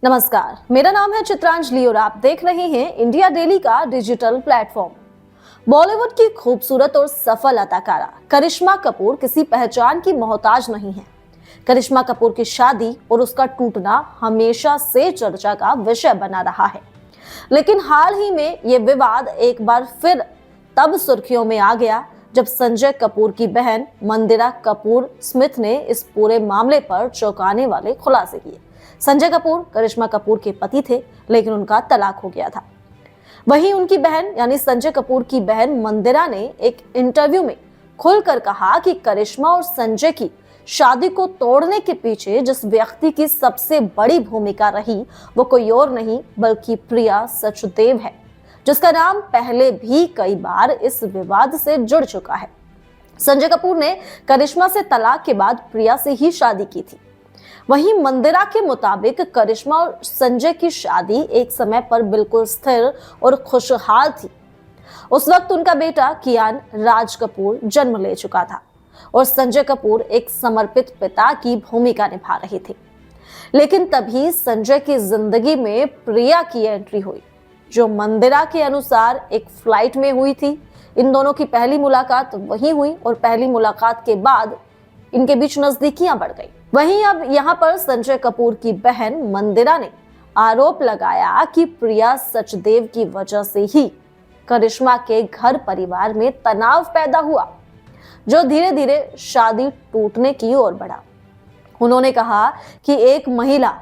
नमस्कार, मेरा नाम है चित्रांजलि और आप देख रहे हैं इंडिया डेली का डिजिटल प्लेटफॉर्म। बॉलीवुड की खूबसूरत और सफल अदाकारा करिश्मा कपूर किसी पहचान की मोहताज नहीं है। करिश्मा कपूर की शादी और उसका टूटना हमेशा से चर्चा का विषय बना रहा है, लेकिन हाल ही में ये विवाद एक बार फिर तब सुर्खियों में आ गया जब संजय कपूर की बहन मंदिरा कपूर स्मिथ ने इस पूरे मामले पर चौंकाने वाले खुलासे किए। संजय कपूर करिश्मा कपूर के पति थे, लेकिन उनका तलाक हो गया था। वहीं उनकी बहन यानी संजय कपूर की बहन मंदिरा ने एक इंटरव्यू में खुलकर कहा कि करिश्मा और संजय की शादी को तोड़ने के पीछे जिस व्यक्ति की सबसे बड़ी भूमिका रही वो कोई और नहीं बल्कि प्रिया सचदेव है, जिसका नाम पहले भी कई बार इस विवाद से जुड़ चुका है। संजय कपूर ने करिश्मा से तलाक के बाद प्रिया से ही शादी की थी। वहीं मंदिरा के मुताबिक करिश्मा और संजय की शादी एक समय पर बिल्कुल स्थिर और खुशहाल थी। उस वक्त उनका बेटा कियान राज कपूर जन्म ले चुका था और संजय कपूर एक समर्पित पिता की भूमिका निभा रहे थे। लेकिन तभी संजय की जिंदगी में प्रिया की एंट्री हुई, जो मंदिरा के अनुसार एक फ्लाइट में हुई थी। इन दोनों की पहली मुलाकात वहीं हुई और पहली मुलाकात के बाद इनके बीच नजदीकियां बढ़ गई। वहीं अब यहाँ पर संजय कपूर की बहन मंदिरा ने आरोप लगाया कि प्रिया सचदेव की वजह से ही करिश्मा के घर परिवार में तनाव पैदा हुआ, जो धीरे धीरे शादी टूटने की ओर बढ़ा। उन्होंने कहा कि एक महिला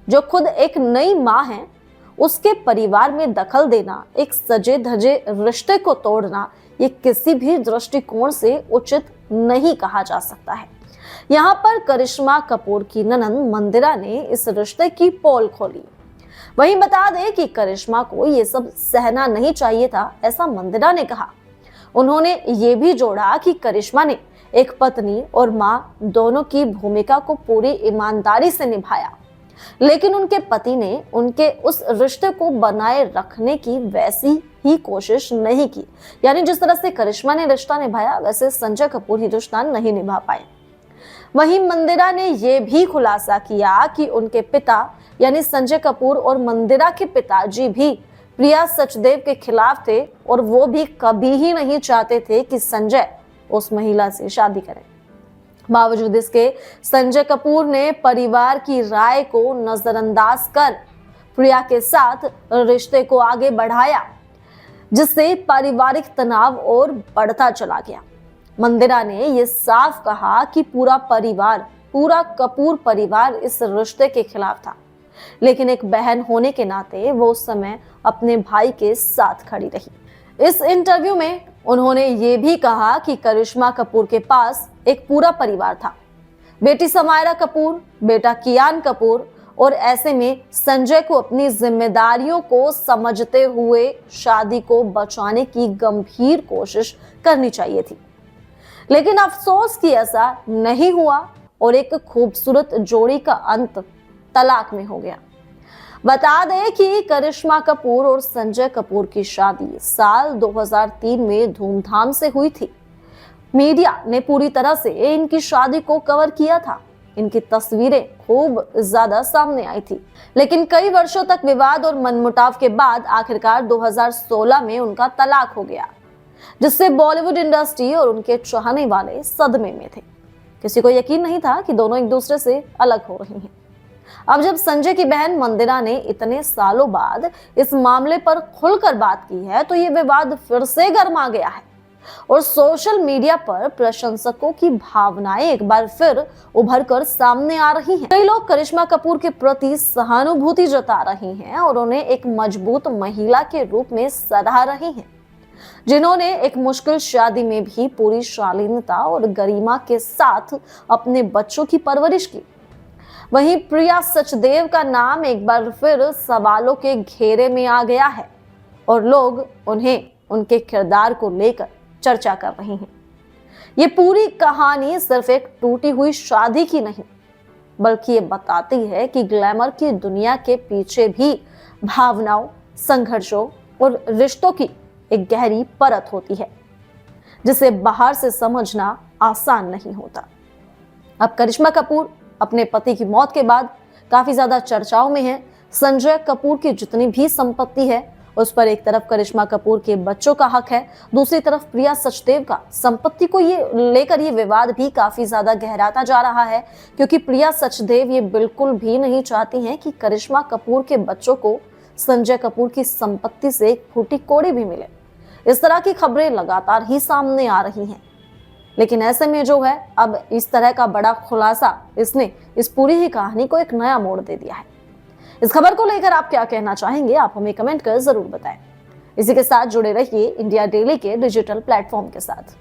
जो खुद एक नई मां है, उसके परिवार में दखल देना, एक सजे धजे रिश्ते को तोड़ना, ये किसी भी दृष्टिकोण से उचित नहीं कहा जा सकता है। यहाँ पर करिश्मा कपूर की ननंद मंदिरा ने इस रिश्ते की पोल खोली। वहीं बता दें कि करिश्मा को ये सब सहना नहीं चाहिए था, ऐसा मंदिरा ने कहा। उन्होंने ये भी जोड़ा कि करिश्मा ने एक पत्नी और मां दोनों की भूमिका को पूरी ईमानदारी से निभाया, लेकिन उनके पति ने उनके उस रिश्ते को बनाए रखने की वैसी ही कोशिश नहीं की। यानी जिस तरह से करिश्मा ने रिश्ता निभाया, वैसे संजय कपूर ही रिश्ता नहीं निभा पाए। वहीं मंदिरा ने यह भी खुलासा किया कि उनके पिता यानी संजय कपूर और मंदिरा के पिताजी भी प्रिया सचदेव के खिलाफ थे और वो भी कभी ही नहीं चाहते थे कि संजय उस महिला से शादी करें। बावजूद इसके संजय कपूर ने परिवार की राय को नजरअंदाज कर प्रिया के साथ रिश्ते को आगे बढ़ाया, जिससे पारिवारिक तनाव और बढ़ता चला गया। मंदिरा ने यह साफ कहा कि पूरा कपूर परिवार इस रिश्ते के खिलाफ था, लेकिन एक बहन होने के नाते वो उस समय अपने भाई के साथ खड़ी रही। इस इंटरव्यू में उन्होंने ये भी कहा कि करिश्मा कपूर के पास एक पूरा परिवार था, बेटी समायरा कपूर, बेटा कियान कपूर, और ऐसे में संजय को अपनी जिम्मेदारियों को समझते हुए शादी को बचाने की गंभीर कोशिश करनी चाहिए थी। लेकिन अफसोस कि ऐसा नहीं हुआ और एक खूबसूरत जोड़ी का अंत तलाक में हो गया। बता दें कि करिश्मा कपूर और संजय कपूर की शादी साल 2003 में धूमधाम से हुई थी। मीडिया ने पूरी तरह से इनकी शादी को कवर किया था। इनकी तस्वीरें खूब ज्यादा सामने आई थी, लेकिन कई वर्षों तक विवाद और मनमुटाव के बाद आखिरकार 2016 में उनका तलाक हो गया, जिससे बॉलीवुड इंडस्ट्री और उनके चाहने वाले सदमे में थे। किसी को यकीन नहीं था कि दोनों एक दूसरे से अलग हो रही हैं। अब जब संजय की बहन मंदिरा ने इतने सालों बाद इस मामले पर खुलकर बात की है, तो ये विवाद फिर से गर्मा गया है और सोशल मीडिया पर प्रशंसकों की भावनाएं एक बार फिर उभर कर सामने आ रही हैं। कई लोग करिश्मा कपूर के प्रति सहानुभूति जता रहे हैं और उन्हें एक मजबूत महिला के रूप में सराह रहे हैं, जिन्होंने एक मुश्किल शादी में भी पूरी शालीनता और गरिमा के साथ अपने बच्चों की परवरिश की। वहीं प्रिया सचदेव का नाम एक बार फिर सवालों के घेरे में आ गया है और लोग उन्हें उनके किरदार को लेकर चर्चा कर रहे हैं। ये पूरी कहानी सिर्फ एक टूटी हुई शादी की नहीं, बल्कि ये बताती है कि ग्लैमर की दुनिया के पीछे भी भावनाओं, संघर्षों और रिश्तों की एक गहरी परत होती है, जिसे बाहर से समझना आसान नहीं होता। अब करिश्मा कपूर अपने पति की मौत के बाद काफी ज्यादा चर्चाओं में है। संजय कपूर की जितनी भी संपत्ति है उस पर एक तरफ करिश्मा कपूर के बच्चों का हक है, दूसरी तरफ प्रिया सचदेव का संपत्ति को लेकर ये विवाद भी काफी ज्यादा गहराता जा रहा है, क्योंकि प्रिया सचदेव ये बिल्कुल भी नहीं चाहती हैं कि करिश्मा कपूर के बच्चों को संजय कपूर की संपत्ति से एक फूटी कौड़ी भी मिले। इस तरह की खबरें लगातार ही सामने आ रही हैं, लेकिन ऐसे में जो है अब इस तरह का बड़ा खुलासा इसने इस पूरी ही कहानी को एक नया मोड़ दे दिया है। इस खबर को लेकर आप क्या कहना चाहेंगे, आप हमें कमेंट कर जरूर बताएं। इसी के साथ जुड़े रहिए इंडिया डेली के डिजिटल प्लेटफॉर्म के साथ।